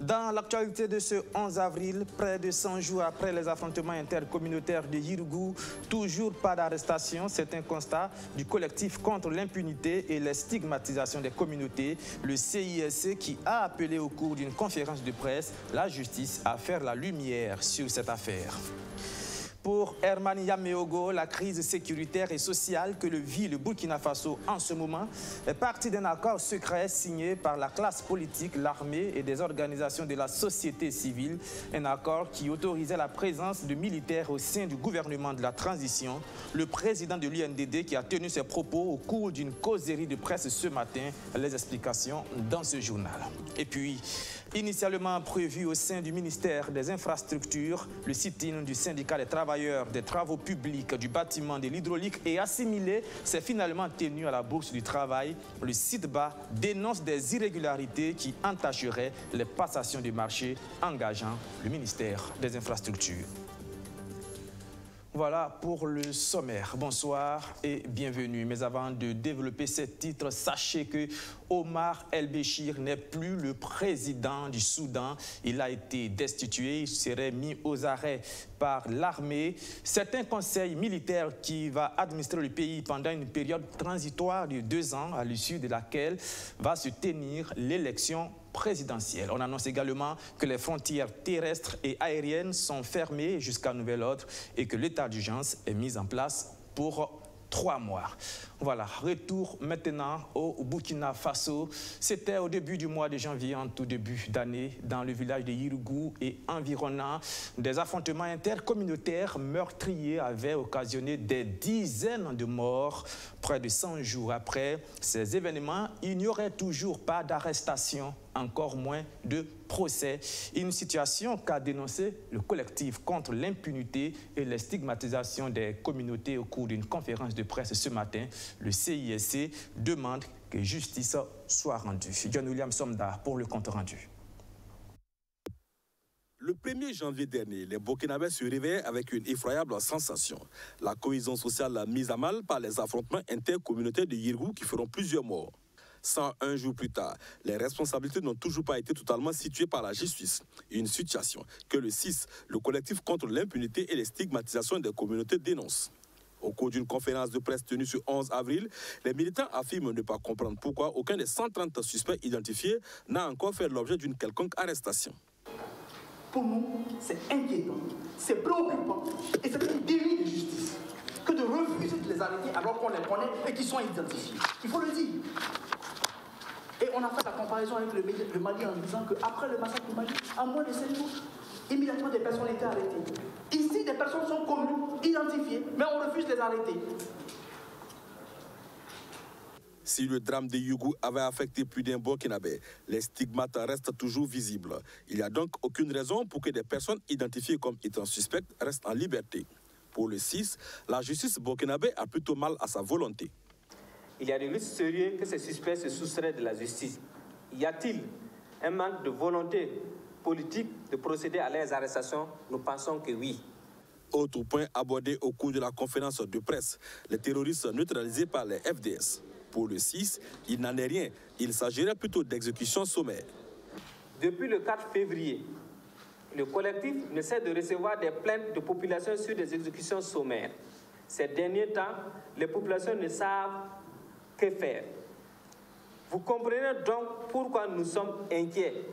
Dans l'actualité de ce 11 avril, près de 100 jours après les affrontements intercommunautaires de Yirgou, toujours pas d'arrestation. C'est un constat du collectif contre l'impunité et les stigmatisations des communautés, le CISC, qui a appelé au cours d'une conférence de presse la justice à faire la lumière sur cette affaire. Pour Herman Yameogo, la crise sécuritaire et sociale que le vit le Burkina Faso en ce moment est partie d'un accord secret signé par la classe politique, l'armée et des organisations de la société civile. Un accord qui autorisait la présence de militaires au sein du gouvernement de la transition. Le président de l'UNDD qui a tenu ses propos au cours d'une causerie de presse ce matin. Les explications dans ce journal. Et puis, initialement prévu au sein du ministère des Infrastructures, le sit-in du syndicat des travailleurs des travaux publics, du bâtiment, de l'hydraulique et assimilé s'est finalement tenu à la Bourse du Travail. Le SITBA dénonce des irrégularités qui entacheraient les passations de marché engageant le ministère des Infrastructures. Voilà pour le sommaire. Bonsoir et bienvenue. Mais avant de développer ces titres, sachez que Omar El-Béchir n'est plus le président du Soudan. Il a été destitué, il serait mis aux arrêts par l'armée. C'est un conseil militaire qui va administrer le pays pendant une période transitoire de 2 ans, à l'issue de laquelle va se tenir l'élection présidentielle. On annonce également que les frontières terrestres et aériennes sont fermées jusqu'à nouvel ordre et que l'état d'urgence est mis en place pour 3 mois. Voilà, retour maintenant au Burkina Faso. C'était au début du mois de janvier, en tout début d'année, dans le village de Yirgou et environnant. Des affrontements intercommunautaires meurtriers avaient occasionné des dizaines de morts. Près de 100 jours après ces événements, il n'y aurait toujours pas d'arrestation, encore moins de procès. Une situation qu'a dénoncé le collectif contre l'impunité et les stigmatisations des communautés au cours d'une conférence de presse ce matin. Le CISC demande que justice soit rendue. John William Somda pour le compte rendu. Le 1er janvier dernier, les Burkinabés se réveillaient avec une effroyable sensation. La cohésion sociale mise à mal par les affrontements intercommunautaires de Yirgou qui feront plusieurs morts. 101 jours plus tard, les responsabilités n'ont toujours pas été totalement situées par la justice. Une situation que le 6, le collectif contre l'impunité et les stigmatisations des communautés dénonce. Au cours d'une conférence de presse tenue ce 11 avril, les militants affirment ne pas comprendre pourquoi aucun des 130 suspects identifiés n'a encore fait l'objet d'une quelconque arrestation. Pour nous, c'est inquiétant, c'est préoccupant et c'est un délit de justice que de refuser de les arrêter alors qu'on les connaît et qu'ils sont identifiés. Il faut le dire. Et on a fait la comparaison avec le Mali en disant qu'après le massacre du Mali, en moins de 7 jours, immédiatement des personnes étaient arrêtées. Ici, des personnes sont connues, identifiées, mais on refuse de les arrêter. Si le drame de Yirgou avait affecté plus d'un Burkinabé, les stigmates restent toujours visibles. Il n'y a donc aucune raison pour que des personnes identifiées comme étant suspectes restent en liberté. Pour le 6, la justice burkinabé a plutôt mal à sa volonté. Il y a des risques sérieux que ces suspects se soustraient de la justice. Y a-t-il un manque de volonté politique de procéder à leurs arrestations? Nous pensons que oui. Autre point abordé au cours de la conférence de presse, les terroristes neutralisés par les FDS. Pour le 6, il n'en est rien. Il s'agirait plutôt d'exécutions sommaires. Depuis le 4 février, le collectif ne cesse de recevoir des plaintes de populations sur des exécutions sommaires. Ces derniers temps, les populations ne savent que faire. Vous comprenez donc pourquoi nous sommes inquiets,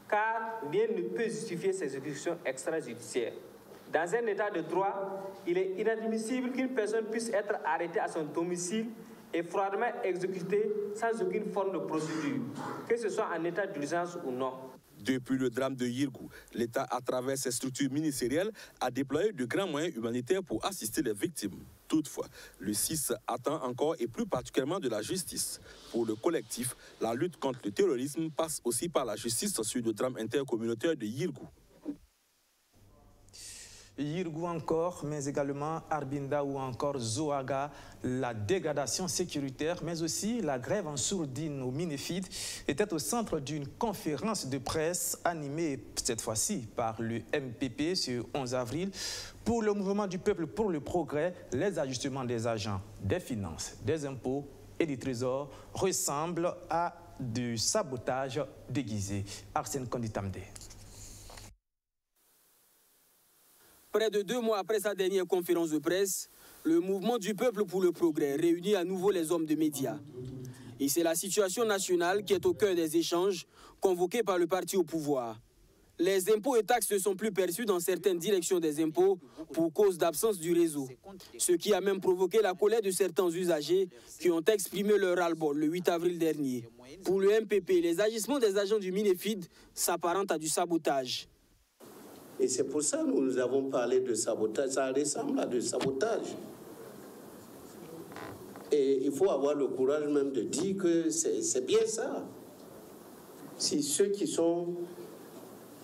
car rien ne peut justifier ces exécutions extrajudiciaires. Dans un état de droit, il est inadmissible qu'une personne puisse être arrêtée à son domicile et froidement exécutée sans aucune forme de procédure, que ce soit en état d'urgence ou non. Depuis le drame de Yirgou, l'État, à travers ses structures ministérielles, a déployé de grands moyens humanitaires pour assister les victimes. Toutefois, le 6 attend encore et plus particulièrement de la justice. Pour le collectif, la lutte contre le terrorisme passe aussi par la justice sur le drame intercommunautaire de Yirgou. Yirgou encore, mais également Arbinda ou encore Zoaga, la dégradation sécuritaire, mais aussi la grève en sourdine au Minefid était au centre d'une conférence de presse animée cette fois-ci par le MPP ce 11 avril. Pour le mouvement du peuple pour le progrès, les ajustements des agents des finances, des impôts et du trésor ressemblent à de sabotage déguisé. Arsène Konditamde. Près de 2 mois après sa dernière conférence de presse, le mouvement du peuple pour le progrès réunit à nouveau les hommes de médias. Et c'est la situation nationale qui est au cœur des échanges convoqués par le parti au pouvoir. Les impôts et taxes ne sont plus perçus dans certaines directions des impôts pour cause d'absence du réseau. Ce qui a même provoqué la colère de certains usagers qui ont exprimé leur ras-le-bol le 8 avril dernier. Pour le MPP, les agissements des agents du Minefid s'apparentent à du sabotage. Et c'est pour ça que nous avons parlé de sabotage. Ça ressemble à du sabotage. Et il faut avoir le courage même de dire que c'est bien ça. Si ceux qui sont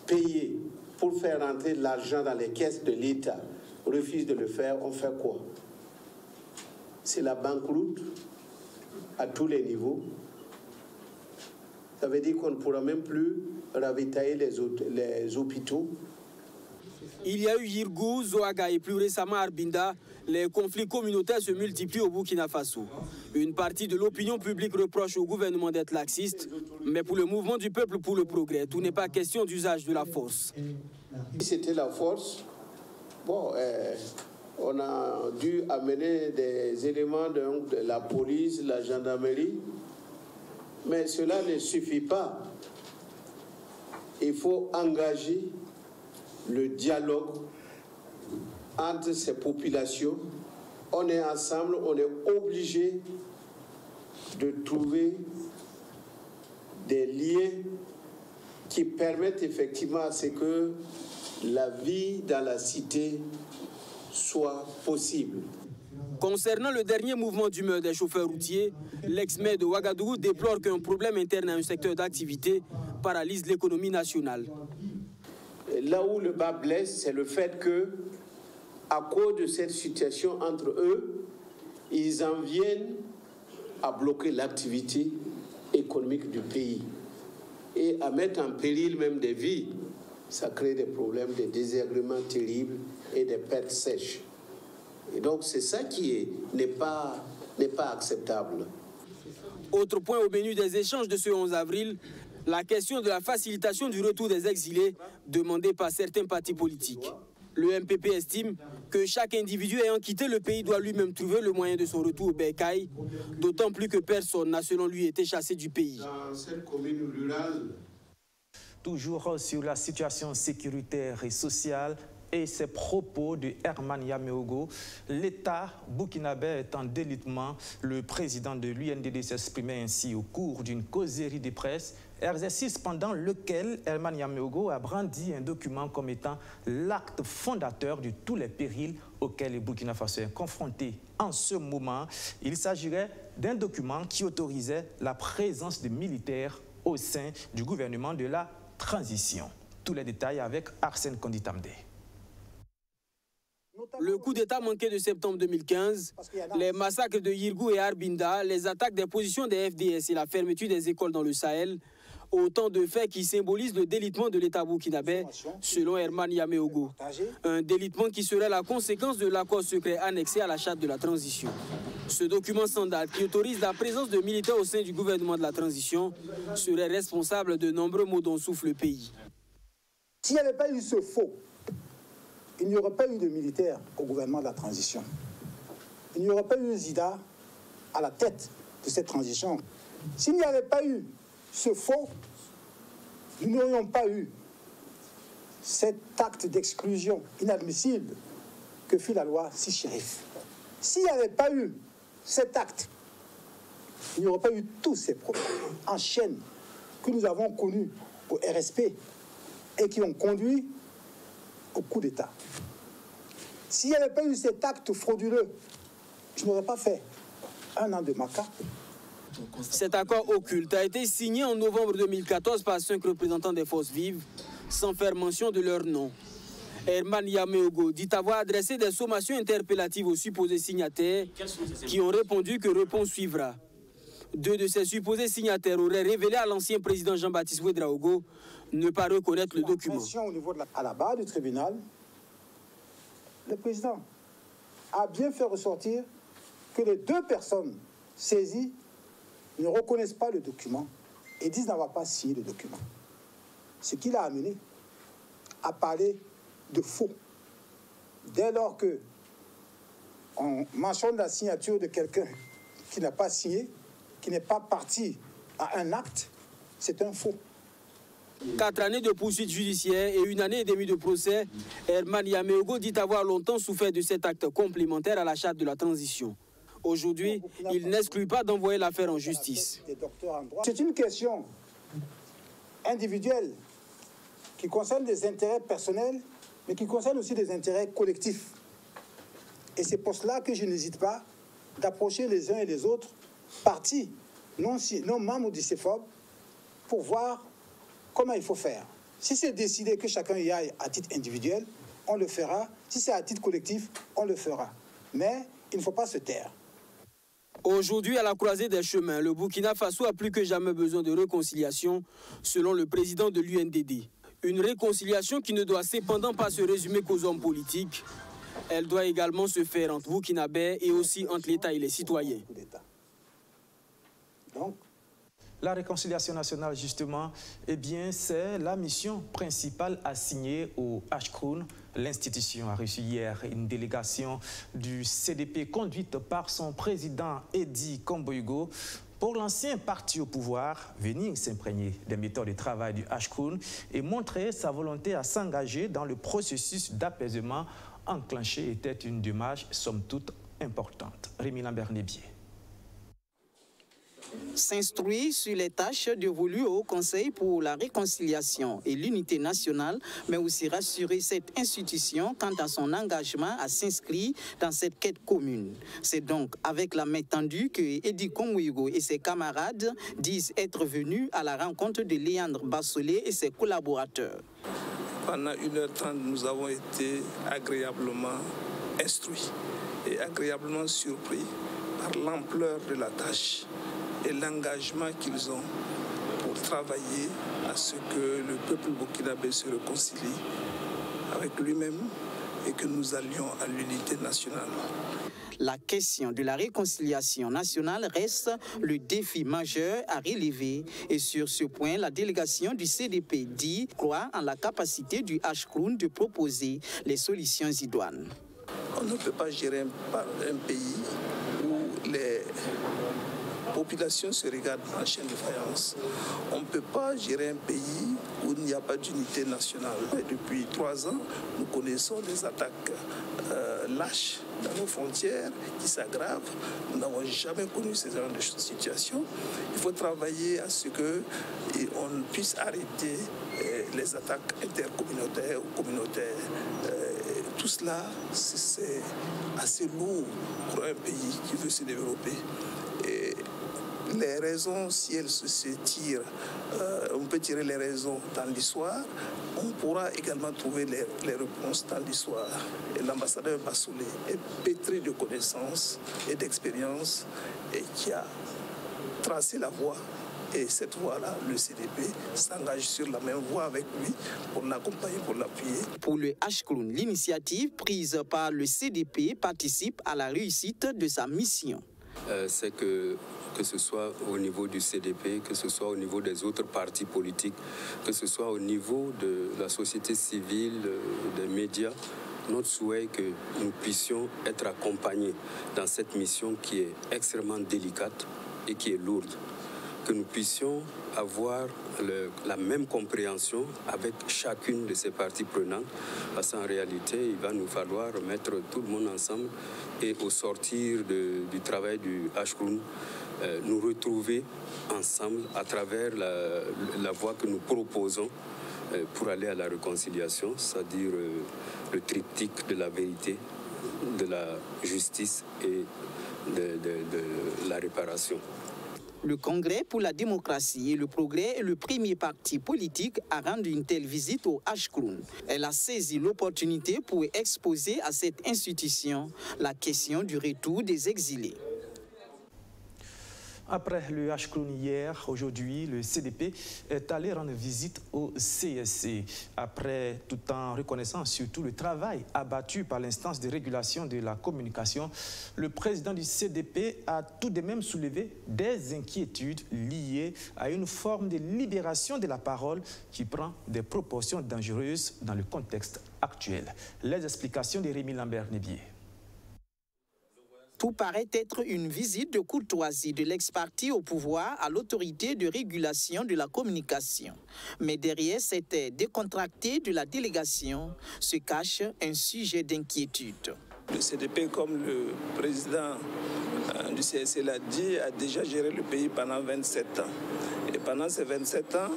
payés pour faire rentrer de l'argent dans les caisses de l'État refusent de le faire, on fait quoi? C'est la banqueroute à tous les niveaux. Ça veut dire qu'on ne pourra même plus ravitailler les hôpitaux. Il y a eu Yirgou, Zoaga et plus récemment Arbinda. Les conflits communautaires se multiplient au Burkina Faso. Une partie de l'opinion publique reproche au gouvernement d'être laxiste, mais pour le mouvement du peuple pour le progrès, tout n'est pas question d'usage de la force. Si c'était la force, bon, on a dû amener des éléments de la police, la gendarmerie, mais cela ne suffit pas. Il faut engager le dialogue entre ces populations. On est ensemble, on est obligé de trouver des liens qui permettent effectivement à ce que la vie dans la cité soit possible. Concernant le dernier mouvement d'humeur des chauffeurs routiers, l'ex-maire de Ouagadougou déplore qu'un problème interne à un secteur d'activité paralyse l'économie nationale. Là où le bas blesse, c'est le fait que, à cause de cette situation entre eux, ils en viennent à bloquer l'activité économique du pays et à mettre en péril même des vies. Ça crée des problèmes, des désagréments terribles et des pertes sèches. Et donc c'est ça qui n'est pas acceptable. Autre point au menu des échanges de ce 11 avril, la question de la facilitation du retour des exilés demandée par certains partis politiques. Le MPP estime que chaque individu ayant quitté le pays doit lui-même trouver le moyen de son retour au bercail, d'autant plus que personne n'a selon lui été chassé du pays. Dans cette commune rurale, toujours sur la situation sécuritaire et sociale et ses propos de Herman Yameogo, l'État burkinabé est en délitement. Le président de l'UNDD s'exprimait ainsi au cours d'une causerie de presse, exercice pendant lequel Herman Yameogo a brandi un document comme étant l'acte fondateur de tous les périls auxquels le Burkina Faso est confronté en ce moment. Il s'agirait d'un document qui autorisait la présence de militaires au sein du gouvernement de la transition. Tous les détails avec Arsène Konditamde. Le coup d'État manqué de septembre 2015, les massacres de Yirgou et Arbinda, les attaques des positions des FDS et la fermeture des écoles dans le Sahel, autant de faits qui symbolisent le délitement de l'État burkinabé, selon Herman Yameogo. Un délitement qui serait la conséquence de l'accord secret annexé à la charte de la transition. Ce document sans date qui autorise la présence de militaires au sein du gouvernement de la transition serait responsable de nombreux maux dont souffre le pays. S'il n'y avait pas eu ce faux, il n'y aurait pas eu de militaires au gouvernement de la transition. Il n'y aurait pas eu Zida à la tête de cette transition. S'il n'y avait pas eu ce faux, nous n'aurions pas eu cet acte d'exclusion inadmissible que fit la loi Six-Chérif. S'il n'y avait pas eu cet acte, il n'y aurait pas eu tous ces problèmes en chaîne que nous avons connus au RSP et qui ont conduit au coup d'État. S'il n'y avait pas eu cet acte frauduleux, je n'aurais pas fait 1 an de Maka. Cet accord occulte a été signé en novembre 2014 par 5 représentants des forces vives, sans faire mention de leur nom. Herman Yameogo dit avoir adressé des sommations interpellatives aux supposés signataires qui ont répondu que réponse suivra. 2 de ces supposés signataires auraient révélé à l'ancien président Jean-Baptiste Ouédraogo ne pas reconnaître le document. Au niveau à la barre du tribunal, le président a bien fait ressortir que les 2 personnes saisies ne reconnaissent pas le document et disent n'avoir pas signé le document. Ce qui l'a amené à parler de faux. Dès lors que on mentionne la signature de quelqu'un qui n'a pas signé, qui n'est pas parti à un acte, c'est un faux. 4 années de poursuites judiciaires et 1 année et demie de procès, Herman Yameogo dit avoir longtemps souffert de cet acte complémentaire à la charte de la transition. Aujourd'hui, il n'exclut pas d'envoyer l'affaire en justice. C'est une question individuelle qui concerne des intérêts personnels, mais qui concerne aussi des intérêts collectifs. Et c'est pour cela que je n'hésite pas d'approcher les uns et les autres partis, non membres du CEFOB, pour voir comment il faut faire. Si c'est décidé que chacun y aille à titre individuel, on le fera. Si c'est à titre collectif, on le fera. Mais il ne faut pas se taire. Aujourd'hui, à la croisée des chemins, le Burkina Faso a plus que jamais besoin de réconciliation, selon le président de l'UNDD. Une réconciliation qui ne doit cependant pas se résumer qu'aux hommes politiques. Elle doit également se faire entre Burkinabés et aussi entre l'État et les citoyens. Donc, la réconciliation nationale, justement, eh bien, c'est la mission principale assignée au Ashkroun. L'institution a reçu hier une délégation du CDP conduite par son président Edi Komboigo pour l'ancien parti au pouvoir venir s'imprégner des méthodes de travail du Ashkroun et montrer sa volonté à s'engager dans le processus d'apaisement enclenché était une démarche somme toute importante. Rémi Lambert-Nébier. S'instruire sur les tâches dévolues au Conseil pour la réconciliation et l'unité nationale, mais aussi rassurer cette institution quant à son engagement à s'inscrire dans cette quête commune. C'est donc avec la main tendue que Edi Komboigo et ses camarades disent être venus à la rencontre de Léandre Bassolé et ses collaborateurs. Pendant 1h30, nous avons été agréablement instruits et agréablement surpris par l'ampleur de la tâche et l'engagement qu'ils ont pour travailler à ce que le peuple burkinabé se réconcilie avec lui-même et que nous allions à l'unité nationale. La question de la réconciliation nationale reste le défi majeur à relever et sur ce point, la délégation du CDP dit croire en la capacité du Ashkroun de proposer les solutions idoines. On ne peut pas gérer un pays où les populations se regardent en chaîne de faïence. On ne peut pas gérer un pays où il n'y a pas d'unité nationale. Et depuis 3 ans, nous connaissons des attaques lâches dans nos frontières qui s'aggravent. Nous n'avons jamais connu ce genre de situation. Il faut travailler à ce qu'on puisse arrêter les attaques intercommunautaires ou communautaires. Tout cela, c'est assez lourd pour un pays qui veut se développer. Et les raisons, si elles se tirent, on peut tirer les raisons dans l'histoire, on pourra également trouver les réponses dans l'histoire. Et l'ambassadeur Bassolé est pétri de connaissances et d'expérience et qui a tracé la voie. Et cette voie-là, le CDP s'engage sur la même voie avec lui pour l'accompagner, pour l'appuyer. Pour le Ashkroun, l'initiative prise par le CDP participe à la réussite de sa mission. C'est que ce soit au niveau du CDP, que ce soit au niveau des autres partis politiques, que ce soit au niveau de la société civile, des médias, notre souhait est que nous puissions être accompagnés dans cette mission qui est extrêmement délicate et qui est lourde. Que nous puissions avoir la même compréhension avec chacune de ces parties prenantes, parce qu'en réalité, il va nous falloir mettre tout le monde ensemble et au sortir du travail du Ashkroun, nous retrouver ensemble à travers la voie que nous proposons pour aller à la réconciliation, c'est-à-dire le triptyque de la vérité, de la justice et de la réparation. Le Congrès pour la démocratie et le progrès est le premier parti politique à rendre une telle visite au Ashkroun. Elle a saisi l'opportunité pour exposer à cette institution la question du retour des exilés. Après le H-Clone hier, aujourd'hui, le CDP est allé rendre visite au CSC. Après, tout en reconnaissant surtout le travail abattu par l'instance de régulation de la communication, le président du CDP a tout de même soulevé des inquiétudes liées à une forme de libération de la parole qui prend des proportions dangereuses dans le contexte actuel. Les explications de Rémi Lambert-Nébier. Tout paraît être une visite de courtoisie de l'ex-parti au pouvoir à l'autorité de régulation de la communication. Mais derrière cette décontractée de la délégation se cache un sujet d'inquiétude. Le CDP, comme le président du CSC l'a dit, a déjà géré le pays pendant 27 ans. Et pendant ces 27 ans,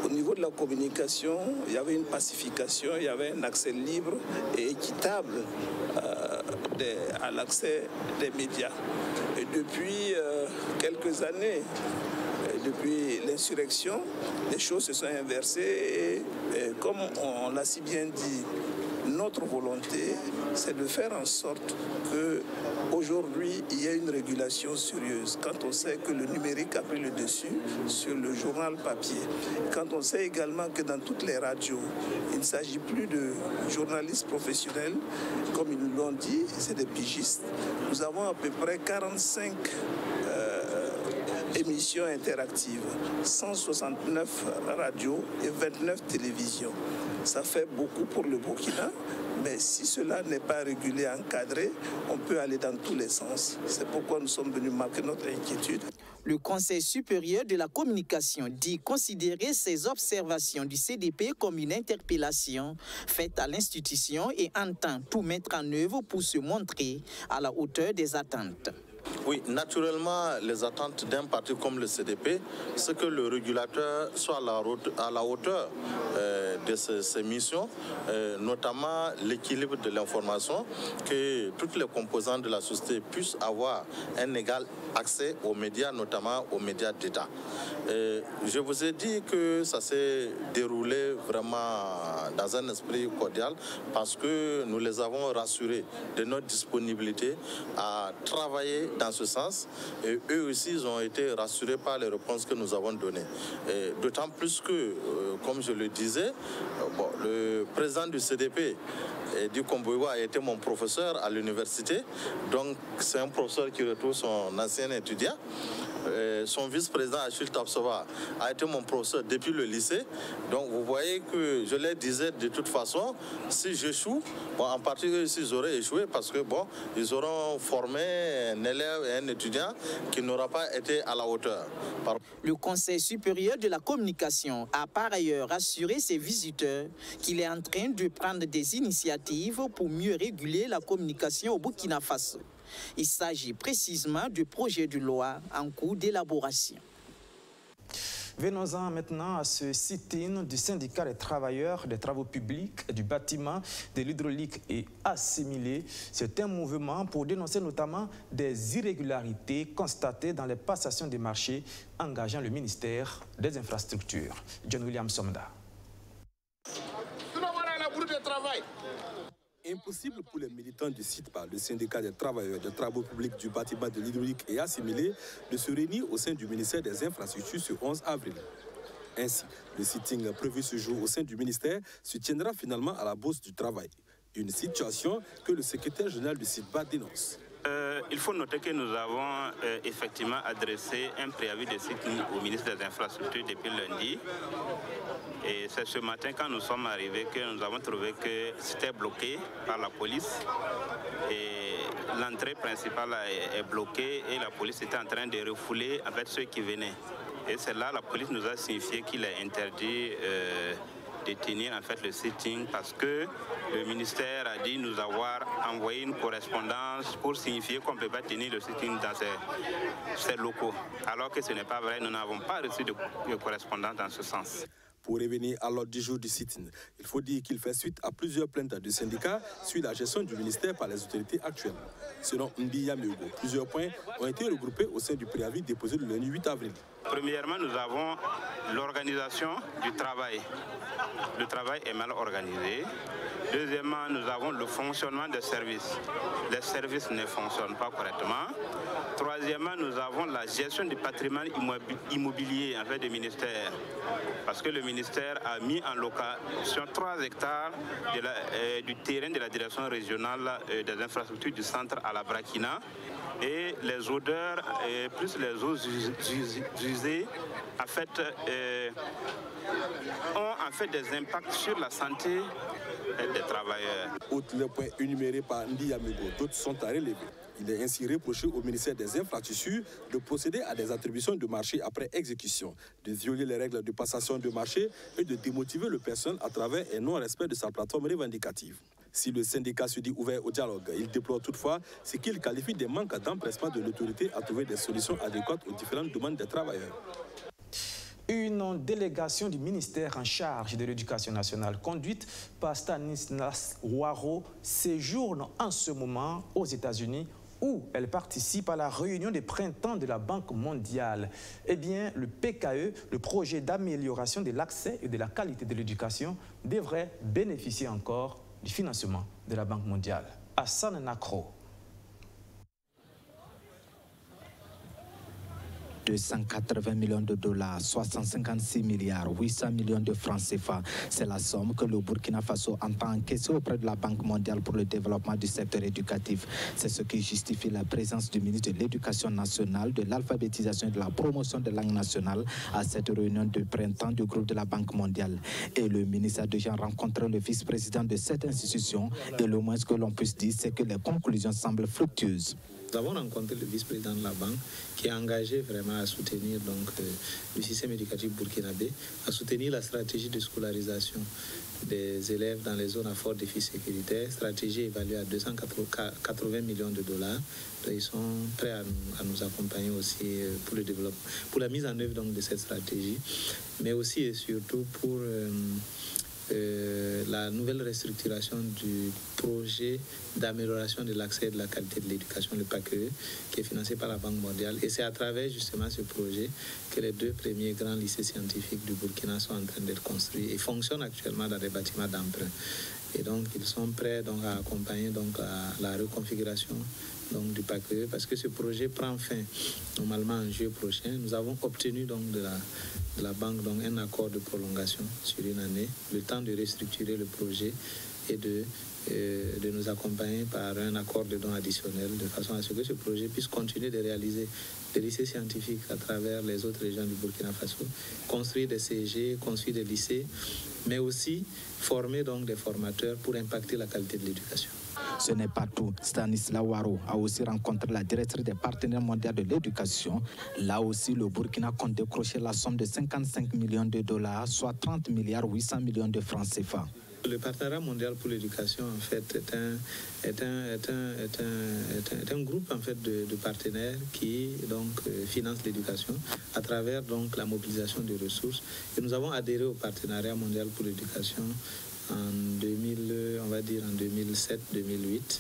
au niveau de la communication, il y avait une pacification, il y avait un accès libre et équitable à l'accès des médias. Et depuis quelques années, depuis l'insurrection, les choses se sont inversées et comme on l'a si bien dit, notre volonté, c'est de faire en sorte qu'aujourd'hui, il y ait une régulation sérieuse. Quand on sait que le numérique a pris le dessus sur le journal papier, quand on sait également que dans toutes les radios, il ne s'agit plus de journalistes professionnels, comme ils nous l'ont dit, c'est des pigistes. Nous avons à peu près 45 émissions interactives, 169 radios et 29 télévisions. Ça fait beaucoup pour le Burkina, mais si cela n'est pas régulé, encadré, on peut aller dans tous les sens. C'est pourquoi nous sommes venus marquer notre inquiétude. Le Conseil supérieur de la communication dit considérer ces observations du CDP comme une interpellation faite à l'institution et entend tout mettre en œuvre pour se montrer à la hauteur des attentes. Oui, naturellement, les attentes d'un parti comme le CDP, c'est que le régulateur soit à la hauteur de ses missions, notamment l'équilibre de l'information, que toutes les composantes de la société puissent avoir un égal accès aux médias, notamment aux médias d'État. Je vous ai dit que ça s'est déroulé vraiment dans un esprit cordial parce que nous les avons rassurés de notre disponibilité à travailler dans ce sens. Et eux aussi, ils ont été rassurés par les réponses que nous avons données. D'autant plus que, comme je le disais, le président du CDP, du Komboïwa, a été mon professeur à l'université. Donc, c'est un professeur qui retrouve son ancien étudiant. Son vice-président, Achille Tapsova, a été mon professeur depuis le lycée. Donc, vous voyez que je leur disais de toute façon, si j'échoue, en partie, ils auraient échoué parce que, ils auront formé un élève et un étudiant qui n'aura pas été à la hauteur. Le Conseil supérieur de la communication a par ailleurs assuré ses visiteurs qu'il est en train de prendre des initiatives pour mieux réguler la communication au Burkina Faso. Il s'agit précisément du projet de loi en cours d'élaboration. Venons-en maintenant à ce sit-in du syndicat des travailleurs des travaux publics, du bâtiment, de l'hydraulique et assimilé. C'est un mouvement pour dénoncer notamment des irrégularités constatées dans les passations des marchés engageant le ministère des Infrastructures. John William Somda. Impossible pour les militants du CITPA, le syndicat des travailleurs des travaux publics, du bâtiment, de l'hydraulique et assimilé, de se réunir au sein du ministère des Infrastructures ce 11 avril. Ainsi, le sitting prévu ce jour au sein du ministère se tiendra finalement à la Bourse du Travail. Une situation que le secrétaire général du CITPA dénonce. Il faut noter que nous avons effectivement adressé un préavis de sitting au ministre des Infrastructures depuis lundi. Et c'est ce matin, quand nous sommes arrivés, que nous avons trouvé que c'était bloqué par la police. Et l'entrée principale est bloquée et la police était en train de refouler avec ceux qui venaient. Et c'est là la police nous a signifié qu'il est interdit de tenir en fait le sitting parce que le ministère a dit nous avoir envoyé une correspondance pour signifier qu'on ne peut pas tenir le sitting dans ces locaux. Alors que ce n'est pas vrai, nous n'avons pas reçu de correspondance dans ce sens. Pour revenir à l'ordre du jour du sit-in, il faut dire qu'il fait suite à plusieurs plaintes de syndicats sur la gestion du ministère par les autorités actuelles. Selon Mbi Yameugo, plusieurs points ont été regroupés au sein du préavis déposé le lundi 8 avril. Premièrement, nous avons l'organisation du travail. Le travail est mal organisé. Deuxièmement, nous avons le fonctionnement des services. Les services ne fonctionnent pas correctement. Troisièmement, nous avons la gestion du patrimoine immobilier en fait du ministère. Parce que le ministère a mis en location 3 hectares du terrain de la direction régionale des infrastructures du centre à la Brakina. Et les odeurs, plus les eaux usées, en fait, ont en fait des impacts sur la santé des travailleurs. Outre les points énumérés par Ndi Amigo, d'autres sont à relever. Il est ainsi reproché au ministère des Infrastructures de procéder à des attributions de marché après exécution, de violer les règles de passation de marché et de démotiver le personnel à travers un non-respect de sa plateforme revendicative. Si le syndicat se dit ouvert au dialogue, il déplore toutefois ce qu'il qualifie des manques d'empressement de l'autorité à trouver des solutions adéquates aux différentes demandes des travailleurs. Une délégation du ministère en charge de l'éducation nationale conduite par Stanislas Ouaro séjourne en ce moment aux États-Unis où elle participe à la réunion des printemps de la Banque mondiale. Eh bien, le PKE, le projet d'amélioration de l'accès et de la qualité de l'éducation, devrait bénéficier encore du financement de la Banque mondiale. Hassan Nakro. 280 millions de dollars, soit 156 milliards, 800 millions de francs CFA. C'est la somme que le Burkina Faso entend encaisser auprès de la Banque mondiale pour le développement du secteur éducatif. C'est ce qui justifie la présence du ministre de l'Éducation nationale, de l'alphabétisation et de la promotion des langues nationales à cette réunion de printemps du groupe de la Banque mondiale. Et le ministre a déjà rencontré le vice-président de cette institution et le moins que l'on puisse dire, c'est que les conclusions semblent fructueuses. Nous avons rencontré le vice-président de la banque qui est engagé vraiment à soutenir donc, le système éducatif burkinabé, à soutenir la stratégie de scolarisation des élèves dans les zones à fort défi sécuritaire, stratégie évaluée à 280 millions de dollars. Ils sont prêts à nous accompagner aussi pour le développement, pour la mise en œuvre donc, de cette stratégie, mais aussi et surtout pour la nouvelle restructuration du projet d'amélioration de l'accès et de la qualité de l'éducation, le PACE, qui est financé par la Banque mondiale. Et c'est à travers justement ce projet que les 2 premiers grands lycées scientifiques du Burkina sont en train d'être construits et fonctionnent actuellement dans des bâtiments d'emprunt. Et donc, ils sont prêts donc, à accompagner donc, la reconfiguration donc, du PACE, parce que ce projet prend fin normalement en juillet prochain. Nous avons obtenu donc, de la banque donc, un accord de prolongation sur une année, le temps de restructurer le projet et de nous accompagner par un accord de dons additionnel, de façon à ce que ce projet puisse continuer de réaliser des lycées scientifiques à travers les autres régions du Burkina Faso, construire des CG, construire des lycées, mais aussi former donc, des formateurs pour impacter la qualité de l'éducation. Ce n'est pas tout. Stanislas Ouaro a aussi rencontré la directrice des partenaires mondiaux de l'éducation. Là aussi, le Burkina compte décrocher la somme de 55 millions de dollars, soit 30 milliards 800 millions de francs CFA. Le partenariat mondial pour l'éducation, en fait, est un groupe en fait, de partenaires qui donc, financent l'éducation à travers donc, la mobilisation des ressources. Et nous avons adhéré au partenariat mondial pour l'éducation en 2007-2008.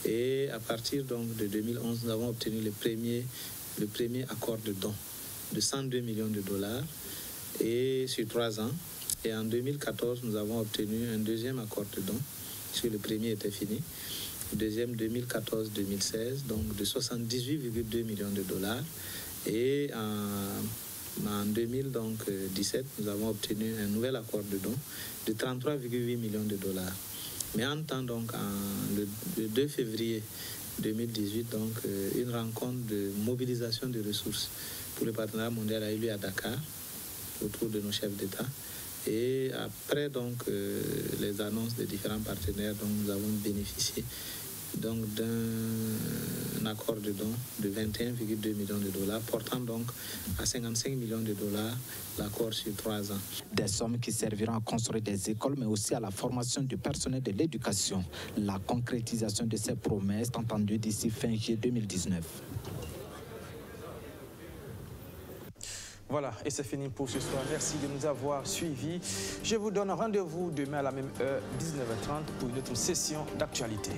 Et à partir donc, de 2011, nous avons obtenu le premier accord de dons de 102 millions de dollars et sur 3 ans. Et en 2014, nous avons obtenu un deuxième accord de dons, puisque le premier était fini. Le deuxième, 2014-2016, donc de 78,2 millions de dollars. Et en 2017, nous avons obtenu un nouvel accord de dons de 33,8 millions de dollars. Mais en temps, donc, le 2 février 2018, donc, une rencontre de mobilisation des ressources pour le partenariat mondial a eu lieu à Dakar, autour de nos chefs d'État. Et après donc, les annonces des différents partenaires, donc, nous avons bénéficié donc, d'un accord de dons de 21,2 millions de dollars, portant donc à 55 millions de dollars l'accord sur 3 ans. Des sommes qui serviront à construire des écoles, mais aussi à la formation du personnel de l'éducation. La concrétisation de ces promesses est entendue d'ici fin juillet 2019. Voilà, et c'est fini pour ce soir. Merci de nous avoir suivis. Je vous donne rendez-vous demain à la même heure, 19h30, pour une autre session d'actualité.